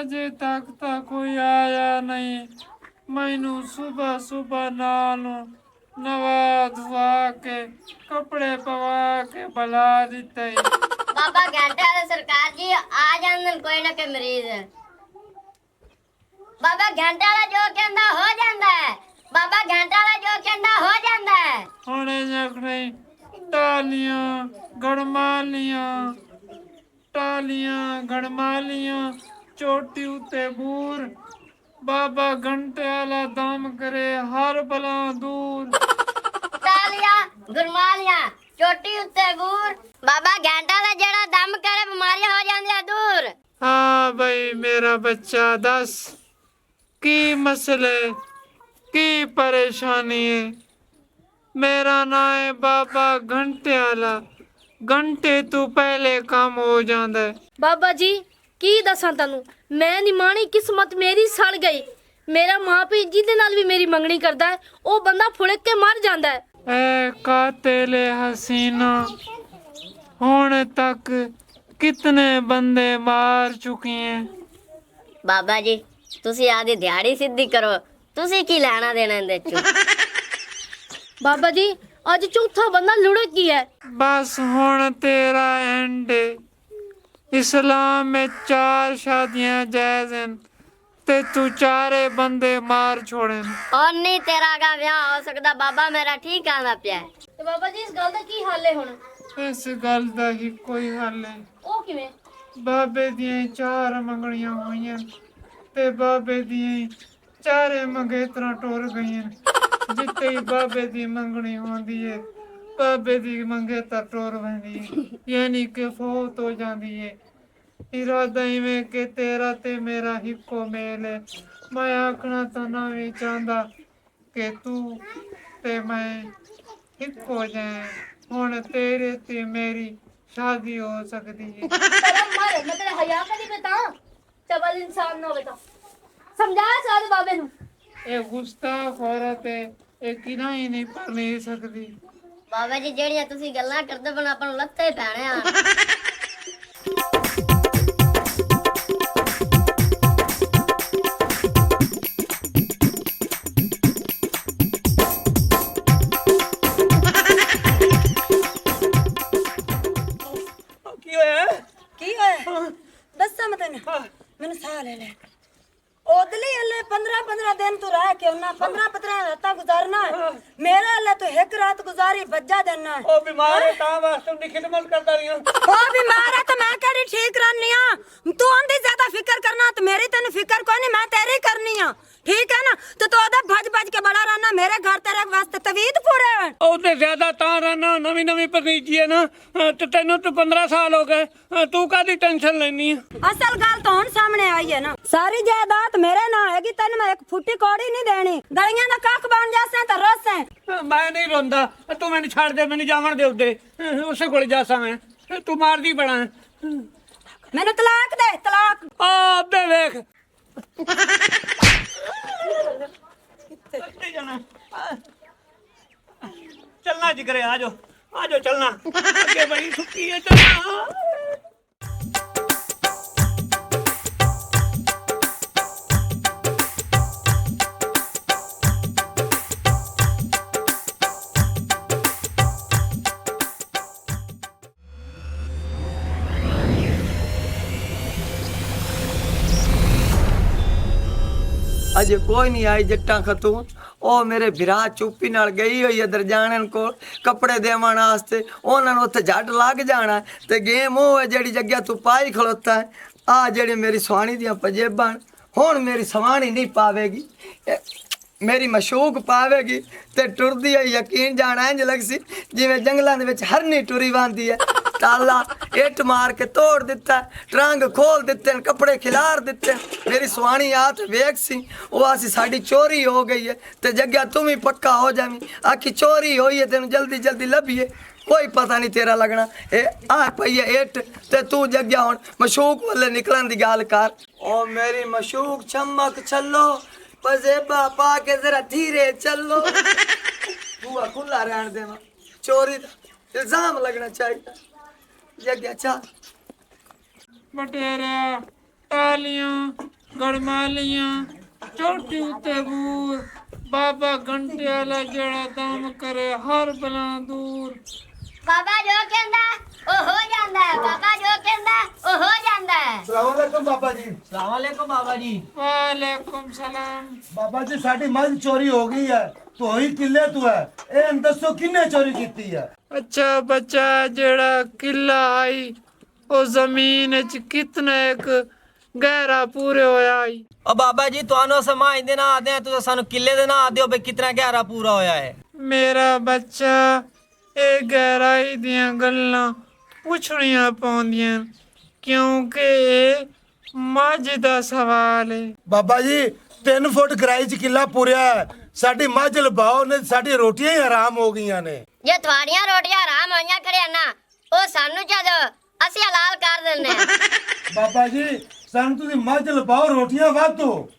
अजे तक तो कोई आया नहीं। मैनू सुबह सुबह नालू नवा धुआ के कपड़े पवा के बुला दिते। बाबा घंटे वाले सरकार जी आ जांदन कोई ना के मरीज। बाबा घंटे वाला जो कहंदा हो जांदा है। बाबा घंटे वाला जो कहंदा हो जांदा है। हुणे जखने टालियां गड़मालियां टालियां गड़मालियां चोटी उते बूर। बाबा घंटे वाला दम करे हर बला दूर। टालियां गुरमालियां चोटी उत्ते बूर। बाबा घंटा वाला जेड़ा दम करे बीमारियां हो जांदियां दूर। हाँ भाई मेरा बच्चा दस की मसले की परेशानी है। मेरा नाम है बाबा घंटे वाला। घंटे तू पहले काम हो जांदा है। बाबा जी की दसा तनु मैं नहीं मानी किस्मत मेरी सड़ गई। मेरा मां पे जिदे नाल भी मेरी मंगनी करदा है ओ बंदा फुड़क के मर जांदा है। ए कातिले हसीना हुण तक कितने बंदे मार चुकी हैं। बाबा जी तुसी आधी दिहाड़ी सीधी करो। तुसी की लेना देना इंदे चो। बाबा जी आज चौथा बंदा लुढ़क गया है। बस हुण तेरा एंड है। इस्लाम में 4 शादियां जायज हैं ते तू 4 बंदे मार छोड़े। और नहीं तेरा का ब्याह हो सकदा बाबा मेरा ठीक आंदा पिया है। ते बाबा जी इस गल दा की हल है हुण? इस गल दा ही कोई हल है। ओ किवें? बाबे दियां 4 मंगणियां होईयां ते बाबे दियां 4 मंगेतरां टुर गईयां। जिते ही बाबे दी मंगनी होंदी है बाबे दी मंगेतर टुर वेंदी है यानी कि फौत हो जांदी है। इरादा इवें कि तेरा ते मेरा हिक्को मेल है। मैं आखना तो ना भी चाहता कि तू ते मैं हिक्को जाए। हुण तेरे ते मेरी शादी हो सकती है। तरम मर मैं तेरे हया कदी बता चबल इंसान ना बता समझा सारे बाबे नु। ये गुस्ताख औरत है ये किना ही नहीं पर नहीं सकती। बाबा जी जेड़ियां तुसी गल्लां करदे बन अपन लत्ते पैणे आ। दसा मैं तेन मैंने साह ले ले ओदली अल्ले 15 दिन तू रह के ना 15 रात गुजारना मेरे अल्ले तो एक रात गुजारी बज्जा देना। ओ बीमार है ता वास्ते दी खिदमत करदा रही हूं। ओ बीमार है तो मैं कड़ी ठीक रहनी हां। तू आंदी ज्यादा फिक्र करना तो मेरी तेन फिक्र कोई नहीं मैं तेरी करनी हां। ठीक है ना तो ओदा भज भज के बड़ा रहना मेरे घर तेरे वास्ते तवीद पूरे ओते ज्यादा ता रहना नवी नवी पनीची है ना ते तेनू तो 15 साल हो गए तू कादी टेंशन लेनी है। असल गल तो हुन सामने आई है ना सारी जायदाद मेरे ना हैगी तेन मैं एक फुट्टी कौड़ी नहीं देनी। गलियां दा कख बन जासे तो रोसे मैं नहीं रोंदा तू मैनू छाड़ दे मैनू जावन दे उदे उसे कोल जासा मैं तू मारदी बड़ा मैनू तलाक दे तलाक। आ बे देख चलना जिगरे आ जाओ चलना आगे बड़ी छुट्टी है चलना। अजे कोई नहीं आई जट्टा खतू ओ मेरे बिरा चुप्पी नाल गई हुई है दरजानन को कपड़े देवन वास्ते उन्हां नूं उत्थे झट लग जाना ते गेम ओ है जेड़ी जगह तू पाई खलोता है। आ जेड़ी मेरी सुहानी दियां पंजेबां हुण मेरी सुहानी नहीं पावेगी मेरी मशूक पावेगी ते टुरदी है यकीन जाना इंज लगसी जिवें जंगलां दे विच हरनी टुरी वांदी है। ताला इट मार के तोड़ दिता ट्रंग खोल दिते कपड़े खिलार दिते। मेरी सुहानी हाथ वेख सी वो आसी साड़ी चोरी हो गई है ते जगह तुम ही पक्का हो जावी आखी चोरी हुई है तेन जल्दी जल्दी लभिए कोई पता नहीं तेरा लगना ए आ पई है इट ते तू जगह हुण मशूक वाले निकलन दी गाल कर। ओ मेरी मशूक चमक छल्लो पजेबा पा के जरा धीरे चलो बुआ खुला रहन देना चोरी दा इल्जाम लगना चाहिए जगह चा बटेरा टालियां ਗੜਮਾਲੀਆਂ ਚੋਟੀ ਉੱਤੇ ਬੂਰ ਬਾਬਾ ਘੰਟੇ ਵਾਲਾ ਜਿਹੜਾ ਦਮ ਕਰੇ ਹਰ ਬਲਾ ਦੂਰ। ਬਾਬਾ ਜੋ ਕਹਿੰਦਾ ਉਹ ਹੋ ਜਾਂਦਾ ਹੈ, ਬਾਬਾ ਜੋ ਕਹਿੰਦਾ ਉਹ ਹੋ ਜਾਂਦਾ ਹੈ। ਸਲਾਮੁਅਲੈਕੁਮ ਬਾਬਾ ਜੀ। ਸਲਾਮੁਅਲੈਕੁਮ ਬਾਬਾ ਜੀ। ਵਾਲੇਕੁਮ ਸਲਾਮ। ਬਾਬਾ ਜੀ ਸਾਡੀ ਮੱਝ ਚੋਰੀ ਹੋ ਗਈ ਹੈ, ਤੋਈ ਕਿੱਲੇ ਤੋਂ ਹੈ, ਇਹ ਦੱਸੋ ਕਿੰਨੇ ਚੋਰੀ ਕੀਤੀ ਹੈ? ਅੱਛਾ ਬੱਚਾ ਜਿਹੜਾ ਕਿੱਲਾ ਆਈ ਉਹ ਜ਼ਮੀਨ ਚ ਕਿਤਨਾ ਇੱਕ ਗਹਿਰਾ ਪੂਰੇ ਹੋਇਆ ਆਈ। ਉਹ ਬਾਬਾ ਜੀ ਤੁਹਾਨੂੰ ਸਮਾਂ ਦੇ ਨਾ ਆਦੇ ਤੁਸੀਂ ਸਾਨੂੰ ਕਿੱਲੇ ਦੇ ਨਾ ਆਦੇ ਹੋ ਬਈ ਕਿਤਨਾ ਗਹਿਰਾ ਪੂਰਾ ਹੋਇਆ ਹੈ। ਮੇਰਾ ਬੱਚਾ ਇਹ ਗਹਿਰਾਈ ਦੀਆਂ ਗੱਲਾਂ ਪੁੱਛਣੀਆਂ ਪਾਉਂਦੀਆਂ ਕਿਉਂਕਿ ਇਹ ਮੱਝ ਦਾ ਸਵਾਲ ਹੈ। ਬਾਬਾ ਜੀ 3 ਫੁੱਟ ਗਹਿਰਾਈ ਚ ਕਿੱਲਾ ਪੂਰਿਆ ਹੈ, ਸਾਡੀ ਮੱਝ ਲਬਾਓ ਨੇ ਸਾਡੀ ਰੋਟੀਆਂ ਹੀ ਹਰਾਮ ਹੋ ਗਈਆਂ ਨੇ। ਜੇ ਤੁਹਾਡੀਆਂ ਰੋਟੀਆਂ ਆਰਾਮ ਹੋਈਆਂ ਖੜਿਆ ਨਾ ਉਹ ਸਾਨੂੰ ਚਾਹੋ ਅਸੀਂ ਹਲਾਲ ਕਰ ਦਿੰਦੇ ਹਾਂ। ਬਾਬਾ ਜੀ ਸਾਨੂੰ ਤੁਸੀਂ ਮੱਝ ਲਬਾਓ, ਰੋਟੀਆਂ ਵਾਧੋ।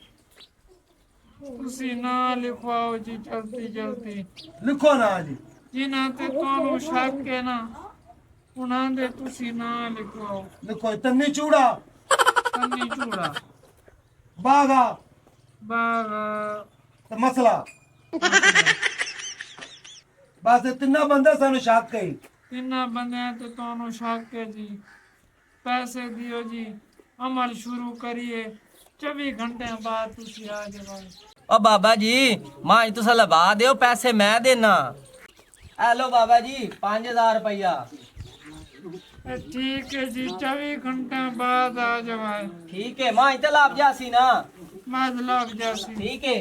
ਤੁਸੀਂ ਨਾਂ ਲਿਖਵਾਓ ਜੀ ਜਲਦੀ ਜਲਦੀ। ਲਿਖੋ ਨਾ ਜੀ। ਜਿਨ੍ਹਾਂ ਤੇ ਤੁਹਾਨੂੰ ਸ਼ੱਕ ਹੈ ਨਾ ਉਹਨਾਂ ਦੇ ਤੁਸੀਂ ਨਾਂ ਲਿਖਵਾਓ। ਲਿਖੋ ਤੰਨੀ ਚੂੜਾ, ਕੰਨੀ ਝੂੜਾ, ਬਾਗਾ ਬਾਗ, ਤੇ ਮਸਲਾ। ਬਸ ਇਹ ਤਿੰਨਾਂ ਬੰਦੇ ਸਾਨੂੰ ਸ਼ੱਕ ਕਈ। ਤਿੰਨਾਂ ਬੰਦਿਆਂ ਤੇ ਤੁਹਾਨੂੰ ਸ਼ੱਕ ਹੈ ਜੀ। ਪੈਸੇ ਦਿਓ ਜੀ, ਅਮਲ ਸ਼ੁਰੂ ਕਰੀਏ। 24 ਘੰਟਿਆਂ ਬਾਅਦ ਤੁਸੀਂ ਆ ਜਾਓ। ਉਹ ਬਾਬਾ ਜੀ ਮਾਂ ਤੁਸੀਂ ਲਵਾ ਦਿਓ, ਪੈਸੇ ਮੈਂ ਦੇਣਾ। ਹੈਲੋ ਬਾਬਾ ਜੀ 5000 ਰੁਪਇਆ। ਠੀਕ ਹੈ ਜੀ, 24 ਘੰਟਿਆਂ ਬਾਅਦ ਆ ਜਾਓ। ਠੀਕ ਹੈ ਮਾਂ ਤੇ ਲੱਭ ਜਾਸੀ ਨਾ। ਮੱਝ ਲੱਗ ਜਾਸੀ। ਠੀਕ ਹੈ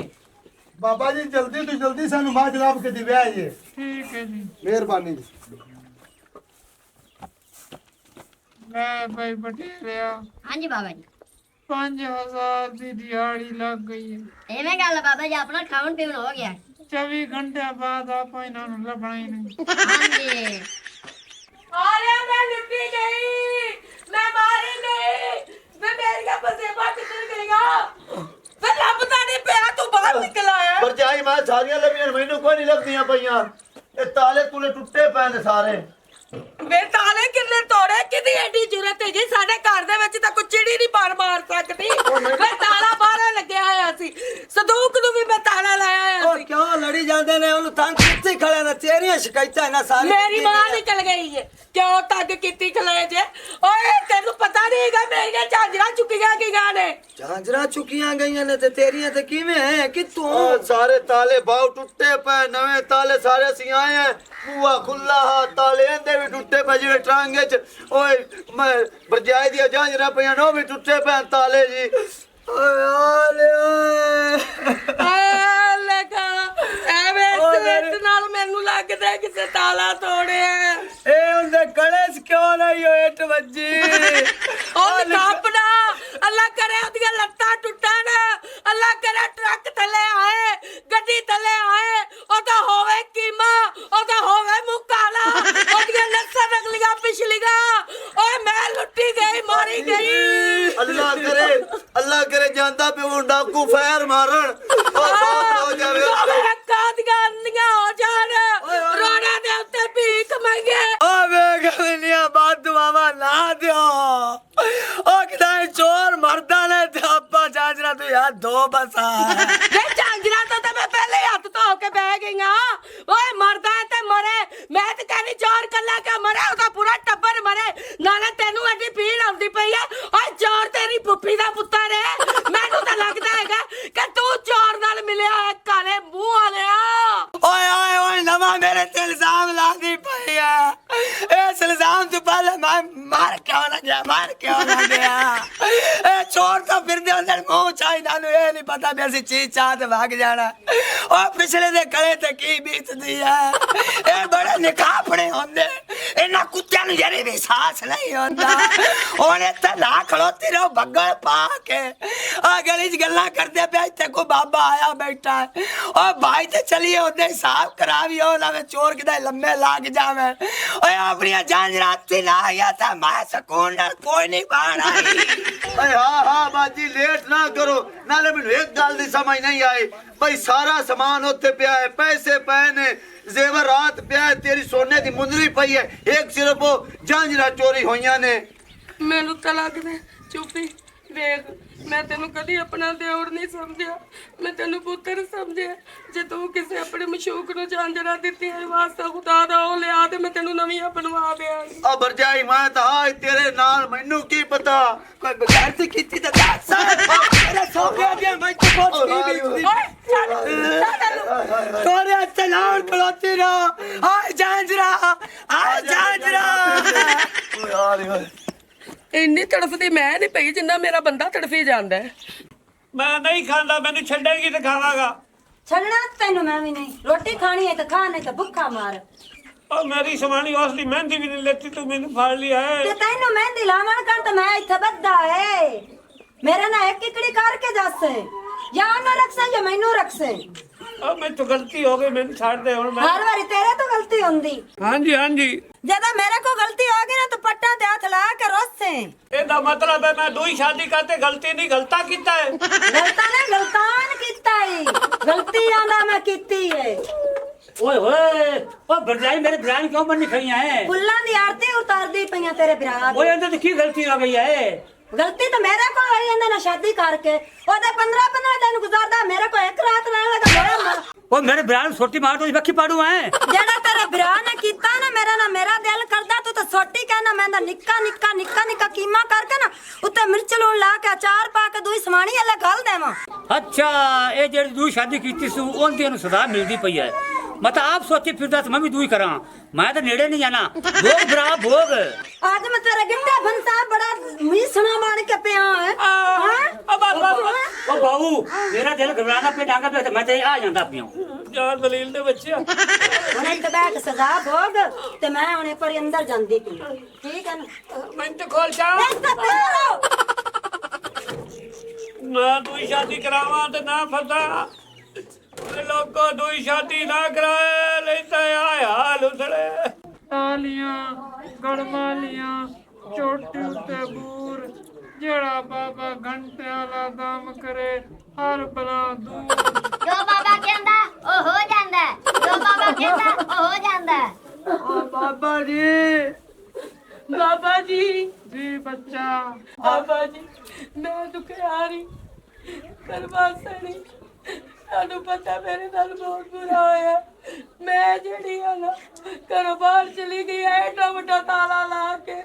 ਬਾਬਾ ਜੀ ਜਲਦੀ ਤੋਂ ਜਲਦੀ ਸਾਨੂੰ ਮੱਝ ਲੱਭ ਕੇ ਦਿਵਿਆ ਜੀ। ਠੀਕ ਹੈ ਜੀ। ਮਿਹਰਬਾਨੀ ਜੀ। ਲੈ ਭਾਈ ਬਟੇਰਿਆ ਹਾਂਜੀ ਬਾਬਾ ਜੀ 5000 ਦੀ ਦਿਹਾੜੀ ਲੱਗ ਗਈ ਹੈ। ਐਵੇਂ ਗੱਲ ਬਾਬਾ ਜੀ ਆਪਣਾ ਖਾਣ ਪੀਣ ਹੋ ਗਿਆ। 24 ਘੰਟਿਆਂ ਬਾਅਦ ਆਪਾਂ ਇਹਨਾਂ ਨੂੰ ਲੱਭਣਾ ਹੀ ਨਹੀਂ। ਹਾਂਜੀ ਆਲਿਆ ਮੈਂ ਲੁੱਟੀ ਗਈ, ਮੈਂ ਮਾਰੀ ਗਈ, ਮੈਂ ਮੇਰੀਆਂ ਪਸੇਬਾਂ ਕਿੱਧਰ ਗਈਆਂ? ਮੈਂ ਲੱਭਦਾ ਨਹੀਂ ਪਿਆ, ਤੂੰ ਬਾਹਰ ਨਿਕਲ ਆਇਆ। ਪਰਜਾਈ ਮੈਂ ਸਾਰੀਆਂ ਲੱਭੀਆਂ ਮੈਨੂੰ ਕੋਈ ਨਹੀਂ ਲੱਗਦੀਆਂ ਪਈਆਂ। ਇਹ ਤਾਲੇ ਤੁਲੇ ਟੁੱਟੇ ਪਏ ਨੇ ਸਾਰੇ। ਵੇ ਤਾਲੇ ਕਿੰਨੇ ਤੋੜੇ, ਕਿਦੀ ਐਡੀ ਜ਼ਰੂਰਤ ਹੈ ਜੀ? ਸਾਡੇ ਘਰ ਦੇ ਵਿੱਚ ਤਾਂ ਕੋਈ ਚਿੜੀ ਨਹੀਂ ਮਾਰ ਸਕਦੀ। ਵੇ ਤਾਲਾ ਬਾਹਰ ਲੱਗਿਆ ਹੋਇਆ ਸੀ, ਸੰਦੂਕ ਨੂੰ ਵੀ ਮੈਂ ਤਾਲਾ ਲਾਇਆ ਹੋਇਆ ਉਹ ਸੀ। ਕਿਉਂ ਲੜੀ ਜਾਂਦੇ ਨੇ? ਉਹਨੂੰ ਤੰਗ ਕਿੱਥੇ ਖੜੇ ਨੇ? ਤੇਰੀਆਂ ਸ਼ਿਕਾਇਤਾਂ ਨਾ ਸਾਰੀ ਮੇਰੀ ਮਾਂ ਨਿਕਲ ਗਈ ਜੇ, ਕਿਉਂ ਤੱਕ ਕੀਤੀ ਖਲੇ ਜੇ? ਓਏ ਤੈਨੂੰ ਪਤਾ ਨਹੀਂ ਹੈਗਾ ਮੇਰੀਆਂ ਝਾਂਜਰਾਂ ਚੁੱਕੀਆਂ ਗਈਆਂ ਨੇ। ਝਾਂਜਰਾਂ ਚੁੱਕੀਆਂ ਗਈਆਂ ਨੇ ਤੇ ਤੇਰੀਆਂ ਤੇ ਕਿਵੇਂ ਹੈ ਕਿ ਤੂੰ ਉਹ ਸਾਰੇ ਤਾਲੇ ਬਾਹੂ ਟੁੱਟੇ ਪਏ, ਨਵੇਂ ਤਾਲੇ ਸਾਰੇ ਅਸੀਂ ਆਏ ਆ। ਬੂਆ ਖੁੱਲਾ ਹਾ, ਤਾਲੇ ਇਹਦੇ ਵੀ ਟੁੱਟੇ ਪਏ ਜਿਵੇਂ ਟਰਾਂਗੇ ਚ। ਓਏ ਮੈਂ ਪਰਜਾਈ ਦੀਆਂ ਝਾਂਜਰਾਂ ਪਈਆਂ ਨੇ ਉਹ ਵੀ ਟੁੱਟੇ ਪਏ ਤਾਲੇ ਜੀ। ਓਏ ਆਲੇ ਆ ਲਗਾ ਐਵੇਂ ਸਵੇਤ ਨਾਲ ਮੈਨੂੰ ਲੱਗਦਾ ਕਿਸੇ ਤਾਲਾ ਤੋੜਿਆ। ਇਹ ਉਹਦੇ ਕੜੇ ਚ ਕਿਉਂ ਨਹੀਂ ਹੋਏ ਟਵੱਜੀ? ਉਹ ਕਾਪਣਾ ਅੱਲਾ ਕਰੇ ਉਹਦੀਆਂ ਲੱਤਾਂ ਟੁੱਟਣ, ਅੱਲਾ ਕਰੇ ਟਰੱਕ ਥੱਲੇ ਆਏ, ਗੱਡੀ ਥੱਲੇ ਆਏ, ਉਹ ਤਾਂ ਹੋਵੇ ਕੀਮਾ, ਉਹ ਤਾਂ ਹੋਵੇ ਮੁਕਾਲਾ, ਉਹਦੀਆਂ ਲੱਤਾਂ ਰਗਲੀਆਂ ਪਿਛਲੀਆਂ। ਓਏ ਮੈਂ ਲੁੱਟੀ ਗਈ, ਮਾਰੀ ਗਈ। ਅੱਲਾ ਕਰੇ ਜਾਂਦਾ ਪਿਓ ਉਹ ਡਾਕੂ ਫੈਰ ਮਾਰਨ ਉਹ ਬਾਤ ਹੋ ਜਾਵੇ। ਮੇਰੇ ਕਾਦੀਆਂ ਅੰਨੀਆਂ ਹੋ ਜਾਣ, ਰੋੜਾਂ ਦੇ ਉੱਤੇ ਭੀਖ ਮੰਗੇ। ਓ ਵੇਖ ਮਿਲਿਆ ਬਾਦੂਆਵਾ ਨਾ ਦਿਓ। ਉਹ ਕਿਦਾਂ ਚੋਰ ਮਰਦਾ ਨੇ ਤੇ ਆਪਾਂ ਝਾਂਜਰਾਂ ਤੂੰ ਯਾਰ ਦੋ ਬਸਾ। ਵੇ ਝਾਂਜਰਾਂ ਤੋਂ ਤਾਂ ਮੈਂ ਪਹਿਲੇ ਹੱਥ ਧੋ ਕੇ ਬਹਿ ਗਈਆਂ। ਓਏ ਮਰਦਾ ਹੈ ਤੇ ਮਰੇ, ਮੈਂ ਤੇ ਕਹਿੰਦੀ ਚੋਰ ਕੱਲਾ ਕਿਉਂ ਮਰੇ, ਉਹਦਾ ਪੂਰਾ ਟੱਬਰ ਮਰੇ। ਨਾਲੇ ਤੈਨੂੰ ਐਡੀ ਪੀੜ ਆਉਂਦੀ ਪਈ ਹੈ। ਓਏ ਚੋਰ ਤੇਰੀ ਪੁੱਪੀ ਦਾ ਪੁੱਤਰ ਹੈ। ਮੈਨੂੰ ਤਾਂ ਲੱਗਦਾ ਹੈਗਾ ਕਿ ਤੂੰ ਚੋਰ ਨਾਲ ਮਿਲਿਆ ਹੈ, ਕਾਲੇ ਮੂੰਹ ਵਾਲਿਆ। ਓਏ ਓਏ ਓਏ ਨਵਾਂ ਮੇਰੇ ਤੇ ਇਲਜ਼ਾਮ ਲਾਉਂਦੀ ਪਈ ਆ। ਇਸ ਇਲਜ਼ਾਮ ਤੋਂ ਪਹਿਲੇ ਮੈਂ ਮਾਰ ਕਿਉਂ ਨਾ ਗਿਆ? ਇਹ ਚੋਰ ਤਾਂ ਫਿਰਦੇ ਹੁੰਦੇ ਮੂੰਹ ਚਾਹੀਦਾ ਨੂੰ ਇਹ ਨਹੀਂ ਪਤਾ ਵੀ ਅਸੀਂ ਚੀਜ਼ ਚਾਹ ਤੇ ਵਗ ਜਾਣਾ। ਉਹ ਪਿਛਲੇ ਦੇ ਗਲੇ ਤੇ ਕੀ ਬੀਤਦੀ ਆ। ਇਹ ਬੜੇ ਨਿਕਾਪੜੇ ਹੁੰਦੇ, ਇਹਨਾਂ ਕੁੱਤਿਆਂ ਨੂੰ ਜਰੇ ਵੀ ਸਾਹਸ ਨਹੀਂ ਹੁੰਦਾ। ਉਹਨੇ ਤਾਂ ਲਾ ਖਲੋਤੀ ਰਹੋ ਬੱਗਲ ਪਾ ਕੇ ਆ ਗਲੀ 'ਚ ਗੱਲਾਂ ਕਰਦੇ ਪਿਆ। ਇੱਥੇ ਕੋਈ ਬਾਬਾ ਆਇਆ ਬੈਠਾ ਉਹ ਭਾਈ ਤੇ ਚਲੀਏ ਉਹਦੇ ਹਿਸਾਬ ਕਰਾਵੀ। ਉਹ ਨਾ ਚੋਰ ਕਿਤੇ ਲੰਮੇ ਲੱਗ ਜਾਵੇ। ਓਏ ਆਪਣੀਆਂ ਝਾਂਜਰਾਂ ਤੇ ਨਾ ਆਇਆ ਤਾਂ ਮੈਂ ਸਕੂਨ ਨਾਲ ਕੋਈ ਨਹੀਂ ਬਾਣਾ। ਓਏ ਹਾਂ ਬਾਜੀ ਲੇਟ ਨਾ ਕਰੋ। ਨਾਲੇ ਮੈਨੂੰ ਇੱਕ ਗੱਲ ਦੀ ਸਮਝ ਨਹੀਂ ਆਈ ਬਈ ਸਾਰਾ ਸਮਾਨ ਉੱਥੇ ਪਿਆ ਹੈ, ਪੈਸੇ ਪਏ ਨੇ, ਜ਼ੇਵਰਾਤ ਪਿਆ ਹੈ, ਤੇਰੀ ਸੋਨੇ ਦੀ ਮੁੰਦਰੀ ਪਈ ਹੈ, ਇੱਕ ਸਿਰਫ ਉਹ ਝਾਂਜਰਾਂ ਚੋਰੀ ਹੋਈਆਂ ਨੇ। ਮੈਨੂੰ ਤਾਂ ਲੱਗਦਾ ਚੁੱਪੀ ਵੇਖ ਮੈਂ ਤੈਨੂੰ ਕਦੀ ਆਪਣਾ ਦਿਓਰ ਨਹੀਂ ਸਮਝਿਆ, ਮੈਂ ਤੈਨੂੰ ਪੁੱਤਰ ਸਮਝਿਆ। ਜੇ ਤੂੰ ਕਿਸੇ ਆਪਣੇ ਮਸ਼ੂਕ ਨੂੰ ਝਾਂਜਰਾਂ ਦਿੱਤੀਆਂ ਵਾਸਤਾ ਖੁਦਾ ਦਾ ਉਹ ਲਿਆ ਤੇ ਮੈਂ ਤੈਨੂੰ ਨਵੀਆਂ ਬਣਵਾ ਦਿਆਂਗੀ। ਆ ਭਰਜਾਈ ਮੈਂ ਤਾਂ ਹਾਂ ਤੇਰੇ ਨਾਲ, ਮੈਨੂੰ ਕੀ ਪਤਾ ਕੋਈ ਬਗੈਰਤੀ ਕੀਤੀ ਤਾਂ ਦੱਸ। ਤੇਰੇ ਸੋਗੇ ਅੱਗੇ ਮੈਂ ਤੇ ਕੁਛ ਨਹੀਂ ਬੀਤਦੀ ਤੋਰੇ ਚਲਾਉਣ ਖਲੋਤੀ ਰਾ ਹਾਏ ਜਾਂਜਰਾ ਹਾਏ ਜਾਂਜਰਾ। ਓਏ ਯਾਰ ਓਏ ਇੰਨੀ ਤੜਫਦੀ ਮੈਂ ਨਹੀਂ ਪਈ ਜਿੰਨਾ ਮੇਰਾ ਬੰਦਾ ਤੜਫੀ ਜਾਂਦਾ ਹੈ। ਮੈਂ ਨਹੀਂ ਖਾਂਦਾ, ਮੈਨੂੰ ਛੱਡੇਗੀ ਤੇ ਖਾਵਾਂਗਾ। ਛੱਡਣਾ ਤੈਨੂੰ ਮੈਂ ਵੀ ਨਹੀਂ, ਰੋਟੀ ਖਾਣੀ ਹੈ ਤਾਂ ਖਾ, ਨਹੀਂ ਤਾਂ ਭੁੱਖਾ ਮਾਰ। ਉਹ ਮੇਰੀ ਸਮਾਣੀ ਉਸ ਦੀ ਮਹਿੰਦੀ ਵੀ ਨਹੀਂ ਲੈਤੀ, ਤੂੰ ਮੈਨੂੰ ਫੜ ਲਿਆ ਹੈ। ਤੇ ਤੈਨੂੰ ਮਹਿੰਦੀ ਲਾਵਣ ਕਰ ਤਾਂ ਮੈਂ ਇੱਥੇ ਬੱਧਾ ਏ। ਮੇਰੇ ਨਾਲ ਇੱਕ ਇਕੜੀ ਕਰਕੇ ਦੱਸ, ਜਾਂ ਉਹਨੂੰ ਰੱਖਸੇ ਜਾਂ ਮੈਨੂੰ ਰੱਖਸੇ। ਉਹ ਮੈਂ ਤੋਂ ਗਲਤੀ ਹੋ ਗਈ, ਮੈਨੂੰ ਛੱਡ ਦੇ ਹੁਣ। ਮੈਂ ਹਰ ਵਾਰੀ ਤੇਰੇ ਤੋਂ ਗਲਤੀ ਹੁੰਦੀ। ਹਾਂਜੀ ਹਾਂਜੀ, ਜਦੋਂ ਮੇਰੇ ਕੋ ਗਲਤੀ ਹੋ ਗਈ ਨਾ ਤਾਂ ਪੱਟਾਂ ਤੇ ਹੱਥ ਲਾ ਕੇ ਰੋਸੇ। ਇਹਦਾ ਮਤਲਬ ਹੈ ਮੈਂ ਦੂਈ ਸ਼ਾਦੀ ਕਰਤੇ ਗਲਤੀ ਨਹੀਂ, ਗਲਤਾ ਕੀਤਾ ਹੈ। ਗਲਤਾਂ ਨੇ ਗਲਤਾਨ ਕੀਤਾ ਈ, ਗਲਤੀਆਂ ਦਾ ਮੈਂ ਕੀਤੀ ਏ। ओए होए ओ भरजाई मेरे बिरान क्यों बननी खड़ी है? ਫੁੱਲਾਂ ਦੀ ਆਰਤੀ ਉਤਾਰਦੀ ਪਈਆਂ ਤੇਰੇ ਵਿਰਾਹ ओए ਦੀ। अंदर तो की गलती हो गई है? ਗਲਤੀ ਤਾਂ ਮੇਰੇ ਕੋਲ ਹੋਈ, ਇਹਨਾਂ ਨਾਲ ਸ਼ਾਦੀ ਕਰਕੇ। ਉਹਦੇ 15 ਦਿਨ ਗੁਜ਼ਾਰਦਾ, ਮੇਰੇ ਕੋਲ ਇੱਕ ਰਾਤ ਰਹਿਣ ਲੱਗਾ। ਮੇਰਾ ओ मेरे बिरान छोटी मार तो बक्की पाड़ू है। ਜਿਹੜਾ ਤੇਰੇ ਵਿਰਾਹ ਨੇ ਕੀਤਾ ਨਾ ਮੇਰੇ ਨਾਲ, ਮੇਰਾ ਦਿਲ ਕਰਦਾ ਤੂੰ ਤਾਂ ਸੋਟੀ ਕਹਿਣਾ, ਮੈਂ ਤਾਂ ਨਿੱਕਾ ਨਿੱਕਾ ਕੀਮਾ ਕਰਕੇ ਨਾ ਉੱਤੇ ਮਿਰਚ ਲੂਣ ਲਾ ਕੇ ਅਚਾਰ ਪਾ ਕੇ ਦੂਈ ਸਮਾਣੀ ਵਾਲੇ ਗਲ ਦੇਵਾਂ। अच्छा ये जेड़ी दूई शादी कीती सु ओंदी नु सदा मिलदी पई है। मतलब आप सोचे फिरदा मैं भी दूई करा, मैं तो नेड़े नहीं जाना। भोग भरा भोग। आज मैं तेरे गिट्टे भनसा बड़ा मीसना बन के पिया है। ओ बाबू मेरा दिल घबराना पे डांगा पे मैं तो आ जांदा पिया। ਜਾਨ ਦਲੀਲ ਦੇ ਬੱਚਿਆ, ਹੁਣ ਇੱਥੇ ਬੈਠ ਸਜ਼ਾ ਭੋਗ ਤੇ ਮੈਂ ਹੁਣ ਇੱਕ ਵਾਰੀ ਅੰਦਰ ਜਾਂਦੀ ਪਈ। ਠੀਕ ਹੈ ਨਾ? ਮੈਨੂੰ ਤੇ ਖੋਲ ਜਾ। ਇੱਥੇ ਪਿਆ ਰਹੋ। ਨਾ ਦੂਈ ਸ਼ਾਦੀ ਕਰਾਵਾਂ ਤੇ ਨਾ ਫਸਾ। ਲੋਕੋ ਦੂਈ ਸ਼ਾਦੀ ਨਾ ਕਰਾਏ ਲੈਤਾ ਆ ਹਾਲ ਉਸਲੇ। ਤਾਲੀਆਂ ਗੜਮਾਲੀਆਂ ਚੋਟੀ ਉੱਤੇ ਬੂਰ, ਜਿਹੜਾ ਬਾਬਾ ਘੰਟੇ ਵਾਲਾ ਦਮ ਕਰੇ ਹਰ ਬਲਾ ਦੂਰ। ਜੋ ਬਾਬਾ ਕਹਿੰਦਾ ਉਹ ਹੋ ਜਾਂਦਾ, ਜੋ ਬਾਬਾ ਕਹਿੰਦਾ ਉਹ ਹੋ ਜਾਂਦਾ। ਓ ਬਾਬਾ ਜੀ ਬਾਬਾ ਜੀ, ਜੀ ਬੱਚਾ, ਬਾਬਾ ਜੀ ਮੈਂ ਦੁਖਿਆਰੀ ਕਰਵਾਸਣੀ, ਤੁਹਾਨੂੰ ਪਤਾ ਮੇਰੇ ਨਾਲ ਬਹੁਤ ਬੁਰਾ ਹੋਇਆ। ਮੈਂ ਜਿਹੜੀ ਆ ਨਾ ਘਰੋਂ ਬਾਹਰ ਚਲੀ ਗਈ ਐਡਾ ਵੱਡਾ ਤਾਲਾ ਲਾ ਕੇ,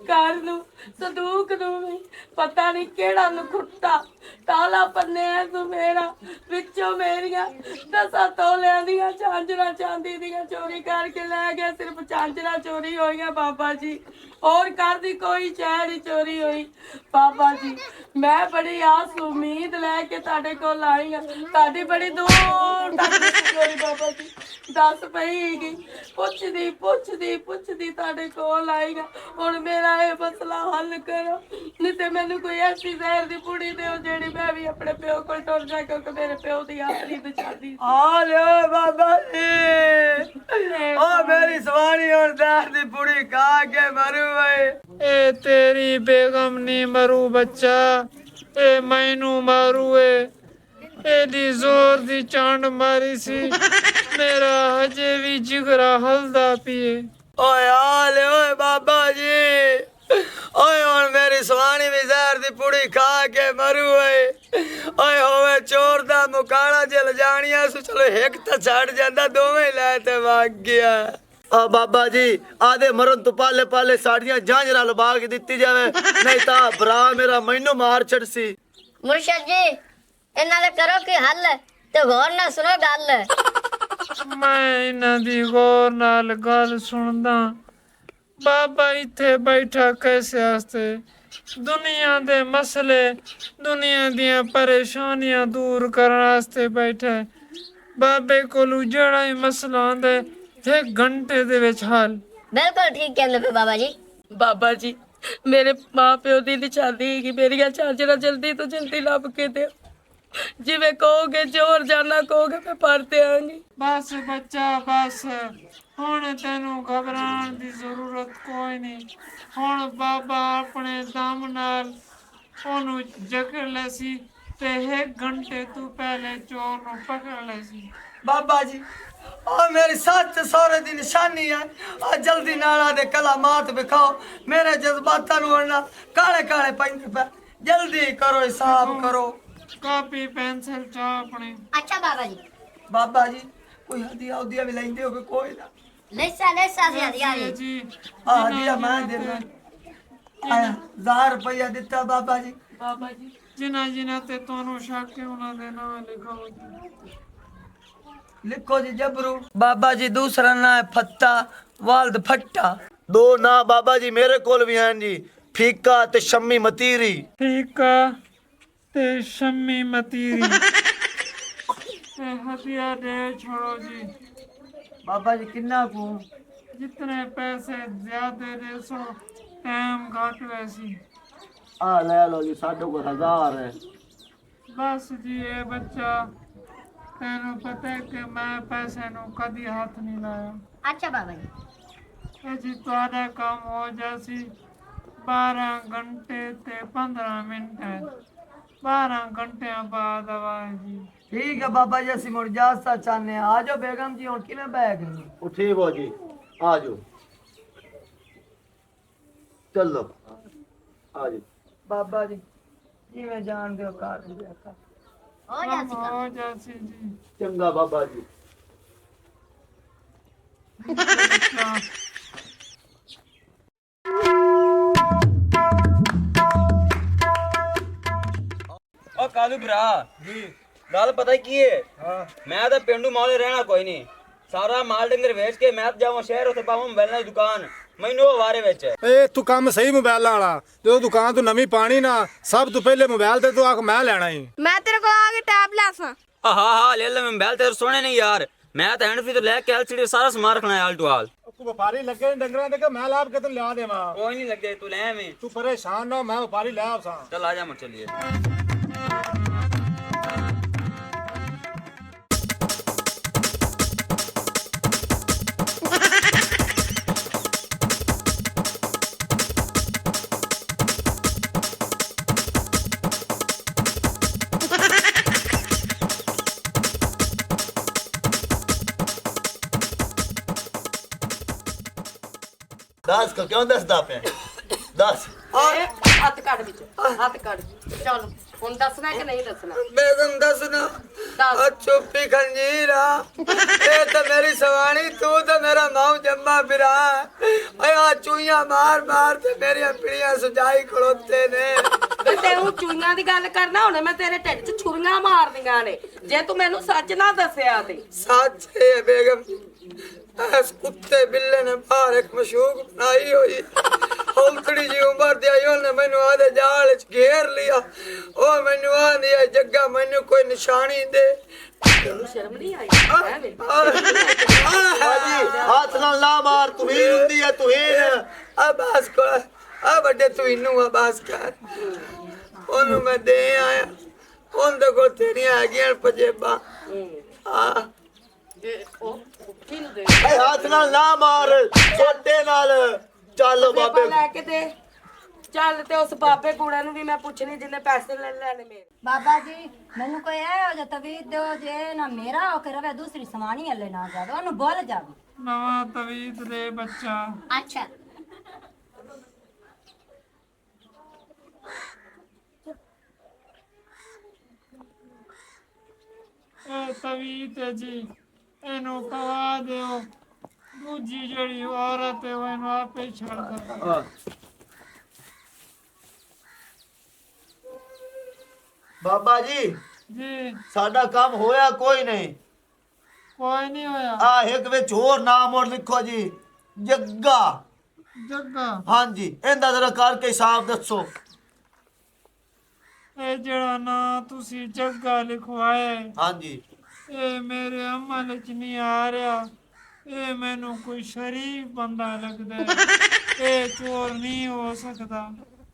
ਘਰ ਨੂੰ ਸੰਦੂਕ ਨੂੰ ਵੀ ਪਤਾ ਨਹੀਂ ਕਿਹੜਾ ਨਖੁੱਟਾ ਤਾਲਾ ਪੰਨਿਆ ਤੂੰ ਮੇਰਾ, ਵਿੱਚੋਂ ਮੇਰੀਆਂ 10 ਤੋਲਿਆਂ ਦੀਆਂ ਝਾਂਜਰਾਂ ਚਾਂਦੀ ਦੀਆਂ ਚੋਰੀ ਕਰਕੇ ਲੈ ਗਿਆ। ਸਿਰਫ ਝਾਂਜਰਾਂ ਚੋਰੀ ਹੋਈਆਂ ਬਾਬਾ ਜੀ, ਹੋਰ ਘਰ ਦੀ ਕੋਈ ਸ਼ੈ ਨਹੀਂ ਚੋਰੀ ਹੋਈ। ਬਾਬਾ ਜੀ ਮੈਂ ਬੜੀ ਆਸ ਉਮੀਦ ਲੈ ਕੇ ਤੁਹਾਡੇ ਕੋਲ ਆਈ ਹਾਂ, ਤੁਹਾਡੀ ਬੜੀ ਦੂਰ ਤੱਕ ਚੋਰੀ ਬਾਬਾ ਜੀ ਦੱਸ ਪਈਗੀ। ਪੁੱਛਦੀ ਤੁਹਾਡੇ ਕੋਲ ਆਈ ਹਾਂ। ਹੁਣ ਮੇਰਾ ਇਹ ਮਸਲਾ ਹੱਲ ਕਰੋ, ਨਹੀਂ ਤੇ ਮੈਨੂੰ ਕੋਈ ਐਸੀ ਜ਼ਹਿਰ ਦੀ ਪੁੜੀ ਦਿਓ ਜਿਹੜੀ ਮੈਂ ਵੀ ਆਪਣੇ ਪਿਓ ਕੋਲ ਟੁਰ ਜਾ, ਕਿਉਂਕਿ ਮੇਰੇ ਪਿਓ ਦੀ ਆਖਰੀ ਨਿਸ਼ਾਨੀ। ਆ ਲਿਓ ਬਾਬਾ ਜੀ, ਓ ਮੇਰੀ ਸਵਾਣੀ ਹੁਣ ਦਾਰ ਦੀ ਪੁੜੀ ਖਾ ਕੇ ਮਰੂ ਵੇ। ਇਹ ਤੇਰੀ ਬੇਗਮ ਨੀ ਮਰੂ ਬੱਚਾ, ਇਹ ਮੈਨੂੰ ਮਾਰੂ ਏ। ਇਹਦੀ ਜ਼ੋਰ ਦੀ ਚਾਂਡ ਮਾਰੀ ਸੀ, ਮੇਰਾ ਹਜੇ ਵੀ ਜਿਗਰਾ ਹਲਦਾ ਪੀਏ। ਓਏ ਆ ਲੈ ਓਏ ਬਾਬਾ ਜੀ, ਓਏ ਹੁਣ ਮੇਰੀ ਸਵਾਣੀ ਵੀ ਜ਼ਹਿਰ ਦੀ ਪੁੜੀ ਖਾ ਕੇ ਮਰੂ ਓਏ। ਓਏ ਹੋਵੇ ਚੋਰ ਦਾ ਮੁਕਾਣਾ ਜੇ ਲਜਾਣੀਆਂ ਸੋ ਚਲੋ ਇੱਕ ਤਾਂ ਛੱਡ ਜਾਂਦਾ, ਦੋਵੇਂ ਲੈ ਤੇ ਵਗ ਗਿਆ। ਆ ਬਾਬਾ ਜੀ ਆਦੇ ਮਰਨ ਤੋਂ ਪਾਲੇ ਪਾਲੇ ਸਾਡੀਆਂ ਜਾਂਜਰਾਂ ਲਵਾ ਕੇ ਦਿੱਤੀ ਜਾਵੇ, ਨਹੀਂ ਤਾਂ ਭਰਾ ਮੇਰਾ ਮੈਨੂੰ ਮਾਰ ਛੱਡਸੀ। ਮੁਰਸ਼ਦ ਜੀ ਇਹਨਾਂ ਦਾ ਕਰੋ ਕੀ ਹੱਲ ਤੇ ਗੌਰ ਨਾਲ ਸੁਣੋ ਗੱਲ। ਮੈਂ ਇਹਨਾਂ ਦੀ ਗੌਰ ਨਾਲ ਗੱਲ ਸੁਣਦਾ। ਬਾਬਾ ਇੱਥੇ ਬੈਠਾ ਕੈਸੇ ਵਾਸਤੇ? ਦੁਨੀਆ ਦੇ ਮਸਲੇ, ਦੁਨੀਆ ਦੀਆਂ ਪਰੇਸ਼ਾਨੀਆਂ ਦੂਰ ਕਰਨ ਵਾਸਤੇ ਬੈਠਾ। ਬਾਬੇ ਕੋਲੋਂ ਜਿਹੜਾ ਹੀ ਮਸਲਾ ਆਉਂਦਾ 1 ਘੰਟੇ ਦੇ ਵਿੱਚ ਹੱਲ। ਬਿਲਕੁਲ ਠੀਕ ਕਹਿੰਦੇ ਪਏ ਬਾਬਾ ਜੀ। ਬਾਬਾ ਜੀ ਮੇਰੇ ਮਾਂ ਪਿਓ ਦੀ ਨਿਸ਼ਾਨੀ ਕਿ ਮੇਰੀਆਂ ਝਾਂਜਰਾਂ ਜਲਦੀ ਤੋਂ ਜਲਦੀ ਲੱਭ ਕੇ ਦਿਓ, ਜਿਵੇਂ ਕਹੋਗੇ, ਜੋਰ ਜਾਣਾ ਕਹੋਗੇ ਮੈਂ ਭਰ ਦਿਆਂਗੀ। ਬਸ ਬੱਚਾ ਬਸ, ਹੁਣ ਤੈਨੂੰ ਘਬਰਾਉਣ ਦੀ ਜ਼ਰੂਰਤ ਕੋਈ ਨਹੀਂ। ਹੁਣ ਬਾਬਾ ਆਪਣੇ ਦਮ ਨਾਲ ਉਹਨੂੰ ਜਕੜ ਲੈ ਸੀ ਤੇ 1 ਘੰਟੇ ਤੋਂ ਪਹਿਲੇ ਚੋਰ ਨੂੰ ਪਕੜ ਲੈ ਸੀ। ਬਾਬਾ ਜੀ ਓ ਮੇਰੀ ਸੱਚ ਸਹੁਰੇ ਦੀ ਨਿਸ਼ਾਨੀ ਹੈ, ਆ ਜਲਦੀ ਨਾਲ ਆਦੇ ਕਲਾਮਾਤ ਵਿਖਾਓ। ਮੇਰੇ ਜਜ਼ਬਾਤਾਂ ਨੂੰ ਹੁਣ ਕਾਲੇ ਕਾਲੇ ਪੈਂਦੇ ਪਏ, जल्दी करो हिसाब करो। ਕਾਪੀ ਪੈਨਸਲ ਚਾਹ ਆਪਣੇ। ਅੱਛਾ ਬਾਬਾ ਜੀ बाबा जी कोई हदिया उदिया भी लेंदे हो कोई ना? ਲੈਸਾ ਸੀ ਹਰਿਆ ਜੀ ਜੀ हदिया मैं देना 1000 रुपया दिता बाबा जी। ਬਾਬਾ ਜੀ ਜਿਨ੍ਹਾਂ ਤੇ ਤੁਹਾਨੂੰ ਸ਼ੱਕ ਹੈ ਉਹਨਾਂ ਦੇ ਨਾਮ ਲਿਖਾਓ ਜੀ। लिखो जी जबरू। बाबा जी दूसरा ना है फत्ता वालद फट्टा। दो ना बाबा जी मेरे कोल भी हैं जी, फीका ते शम्मी मतीरी। ਠੀਕ ਆ ਤੇ ਸ਼ੰਮੀ ਮਤੀਰੀ ਤੇ ਹਥਿਆ ਦੇ ਛੋੜੋ ਜੀ। बाबा जी किन्ना को? जितने पैसे ज्यादा दे सो टाइम घट वैसी। आ ले लो जी, साढ़े को 1000 है। बस जी ये बच्चा तेनू पता है कि मैं पैसे नु कदी हाथ नहीं लाया। ਅੱਛਾ ਬਾਬਾ ਜੀ ये जी तुम्हारा काम हो जासी 12 घंटे ते 15 मिनट है। 12 घंटे बाद आवाज जी। ठीक है बाबा जी असि मुड़ जासा चाहने आ जाओ बेगम जी हुन किने बैग नहीं। उठी वो जी, आ जाओ चलो आ जाओ। बाबा जी जी मैं जान दो कार दिया कर। ਹੋ ਜਾ ਸੀ हो जासी जी। चंगा बाबा जी। अच्छा। ਉਹ ਕਾਲੂ ਭਰਾ ਜੀ ਗੱਲ ਪਤਾ ਕੀ ਹੈ? ਮੈਂ ਤਾਂ ਪਿੰਡੂ ਮਾਲੇ ਰਹਿਣਾ ਕੋਈ ਨਹੀਂ, ਸਾਰਾ ਮਾਲ ਡੰਗਰ ਵੇਚ ਕੇ ਮੈਂ ਜਾਵਾਂ ਸ਼ਹਿਰ, ਉੱਥੇ ਪਾਵਾਂ ਮੋਬਾਈਲਾਂ ਦੀ ਦੁਕਾਨ, ਮੈਨੂੰ ਉਹ ਵਾਰੇ ਵਿੱਚ ਹੈ। ਏ ਤੂੰ ਕੰਮ ਸਹੀ ਮੋਬਾਈਲਾਂ ਵਾਲਾ, ਜਦੋਂ ਦੁਕਾਨ ਤੋਂ ਨਵੀਂ ਪਾਣੀ ਨਾ ਸਭ ਤੋਂ ਪਹਿਲੇ ਮੋਬਾਈਲ ਤੇ ਤੂੰ ਆਖ ਮੈਂ ਲੈਣਾ ਹੀ। ਮੈਂ ਤੇਰੇ ਕੋਲ ਆ ਕੇ ਟੈਬ ਲੈ ਸਾਂ। ਹਾਂ ਲੈ ਲੈ ਮੋਬਾਈਲ ਤੇ ਸੋਹਣੇ ਨਹੀਂ ਯਾਰ, ਮੈਂ ਤਾਂ ਹੈਂਡ ਫ੍ਰੀ ਤੋਂ ਲੈ ਕੇ ਐਲਸੀਡੀ ਸਾਰਾ ਸਮਾਨ ਰੱਖਣਾ ਹੈ ਆਲ ਟੂ ਆਲ। ਤੂੰ ਵਪਾਰੀ ਲੱਗੇ ਨੇ ਡੰਗਰਾਂ ਦੇ ਕਿ ਮੈਂ ਲਾਭ ਕੇ ਤੈਨੂੰ ਲਿਆ ਦੇਵਾਂ? ਕੋਈ ਨਹੀਂ ਲੱਗੇ, ਤੂੰ ਲੈ ਐਵੇਂ। ਤੂੰ ਪਰੇਸ਼ਾਨ ਨਾ, ਮੈਂ ਵਪਾਰੀ ਲੈ ਆਸਾਂ। ਚੱਲ ਆ ਜਾ ਮਰ ਚੱਲੀਏ। दस का क्यों 10 पे 10? ਹੱਥ ਕੱਢ ਵਿੱਚ, ਹੱਥ ਕੱਢ। ਚਲ ਹੁਣ ਦੱਸਣਾ ਕਿ ਨਹੀਂ ਦੱਸਣਾ? बेगम दसना आ चुप्पी खंजीरा ए तो मेरी सवानी तू तो मेरा माऊ जम्मा फिरा। आ चूइयां मार मार ते मेरी पीड़ियां सुजाई खड़ोते ने। ਤੇ ਤੈਨੂੰ ਚੂਈਆਂ ਦੀ ਗੱਲ ਕਰਨਾ, ਹੁਣ ਮੈਂ ਤੇਰੇ ਢਿੱਡ 'ਚ ਛੁਰੀਆਂ ਮਾਰਦੀਆਂ ਨੇ ਜੇ ਤੂੰ ਮੈਨੂੰ ਸੱਚ ਨਾ ਦੱਸਿਆ ਤੇ। सच है बेगम, इस कुत्ते बिल्ले ने बाहर एक मशूक बनाई हुई हौलकड़ी जी उम्र दी आई, उन्हें मैनू आदे जाल च घेर लिया। ओ मैनू आंदी है जग्गा मैनू कोई निशानी दे। ਤੈਨੂੰ ਸ਼ਰਮ ਨਹੀਂ ਆਈ ਹੈ ਵੇ? बाजी हाथ ना ला मार, तुहीन हुंदी है तुहीन। अब्बास को आ बड़े तू इनू अब्बास कर ओनू मैं दे आया। उन दे को तेरियां हैगियां पजेबा। आ ਉਹ ਕਿਹਨੂੰ ਦੇ ए हाथ ना ला मार, छोटे नाल चल ਬਾਬੇ बाबे। ਲੈ ਕੇ ਦੇ। ਚੱਲ ਤੇ ਉਸ ਬਾਬੇ ਕੂੜੇ ਨੂੰ ਵੀ ਮੈਂ ਪੁੱਛਣੀ ਜਿਹਨੇ ਪੈਸੇ ਲੈ ਲੈਣੇ ਮੇਰੇ। बाबा जी मैनू कोई है हो जा तवीज दो जे ना मेरा हो के रवे दूसरी समानी हले ना जावे ओनू बोल जावे। नवा तवीज दे बच्चा। ਅੱਛਾ ए तवीज है जी, एनू कवा दियो। दूजी जड़ी औरत है वो एनू आपे छड़ दे। बाबा जी जी साडा काम होया कोई नहीं। कोई नहीं होया। आ एक विच होर नाम और लिखो जी, जग्गा। जग्गा हाँ जी, इंदा जरा करके हिसाब दसो। ए जड़ा ना तुसी जग्गा लिखवाए हाँ जी ए मेरे अमल च नहीं आ रहा। ए मैनू कोई शरीफ बंदा लगदा है। ए चोर नहीं हो सकता।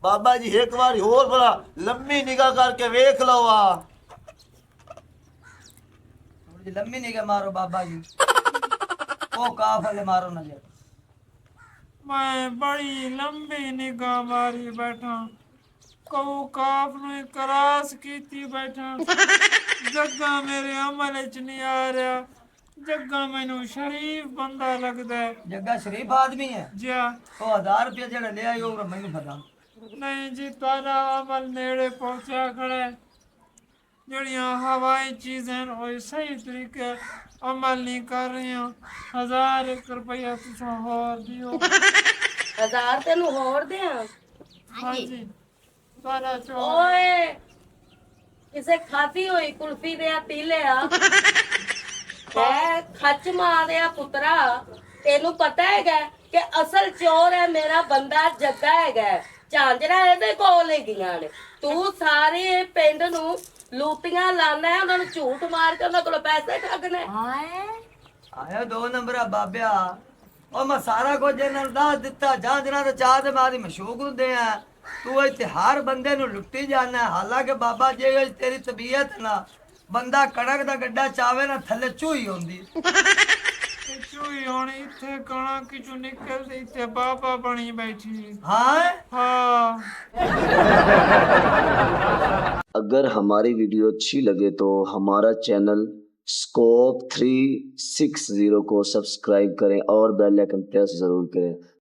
बाबा जी एक बार होर बड़ा लंबी निगाह करके वेख लो। आ थोड़ी लंबी निगाह मारो बाबा जी। ओ काफले मारो ना जे। मैं बड़ी लंबी निगाह मारी बैठा, कहू काफ नु करास कीती बैठा। जग्गा मेरे अमल च नहीं आ रहा। जग्गा मैनू शरीफ बंदा लगदा है। जग्गा शरीफ आदमी है। जिया ओ 1000 रुपया जड़ा ले आयो मैनू पता। ਨਹੀਂ ਜੀ ਤੁਹਾਡਾ ਅਮਲ ਨੇੜੇ ਪਹੁੰਚਿਆ ਖੜਾ ਹੈ। ਜਿਹੜੀਆਂ ਹਵਾਈ ਚੀਜ਼ਾਂ ਨੇ ਉਹ ਸਹੀ ਤਰੀਕੇ ਅਮਲ ਨਹੀਂ ਕਰ ਰਹੀਆਂ। 1000 ਰੁਪਇਆ ਤੁਸੀਂ ਹੋਰ ਦਿਓ। 1000 ਤੈਨੂੰ ਹੋਰ ਦਿਆਂ? ਹਾਂਜੀ ਤੁਹਾਡਾ ਚੋ ਓਏ ਕਿਸੇ ਖਾਦੀ ਹੋਈ ਕੁਲਫੀ ਦੇ ਤੀਲੇ ਆ ਐ ਖੱਚ ਮਾਰਿਆ ਪੁੱਤਰਾ। ਤੈਨੂੰ ਪਤਾ ਹੈਗਾ ਕਿ ਅਸਲ ਚੋਰ ਹੈ ਮੇਰਾ ਬੰਦਾ ਜੱਗਾ ਹੈਗਾ। ਝਾਂਜਰਾ ਇਹਦੇ ਕੋਲ ਹੈਗੀਆਂ ਨੇ। ਤੂੰ ਸਾਰੇ ਪਿੰਡ ਨੂੰ ਲੂਤੀਆਂ ਲਾਣਾ ਹੈ, ਉਹਨਾਂ ਨੂੰ ਝੂਠ ਮਾਰ ਕੇ ਉਹਨਾਂ ਕੋਲੋਂ ਪੈਸੇ ਠੱਗਣੇ। ਆਇਆ 2 ਨੰਬਰਾ ਬਾਬਿਆ। ਉਹ ਮੈਂ ਸਾਰਾ ਕੁਝ ਇਹਨਾਂ ਨੂੰ ਦੱਸ ਦਿੱਤਾ। ਜਾਂਜਣਾ ਤੇ ਚਾਹ ਤੇ ਮਾਰੀ ਮਸ਼ੂਕ ਹੁੰਦੇ ਆ। ਤੂੰ ਇੱਥੇ ਹਰ ਬੰਦੇ ਨੂੰ ਲੁੱਟੀ ਜਾਣਾ। ਹਾਲਾਂਕਿ ਬਾਬਾ ਜੇ ਤੇਰੀ ਤਬੀਅਤ ਨਾ ਬੰਦਾ ਕਣਕ ਦਾ ਗੱਡਾ ਚਾਵੇ ਨਾ ਥੱਲੇ ਚੂਹੀ ਹੁੰਦੀ। ਚੂਈ ਹੁਣ ਇੱਥੇ ਕਣਾ ਕਿਚੂ ਨਿਕਲਦੀ ਇੱਥੇ ਬਾਬਾ ਬਣੀ ਬੈਠੀ। हाँ हाँ अगर हमारी वीडियो अच्छी लगे तो हमारा चैनल स्कोप 360 को सब्सक्राइब करें और बेल आइकन प्रेस जरूर करें।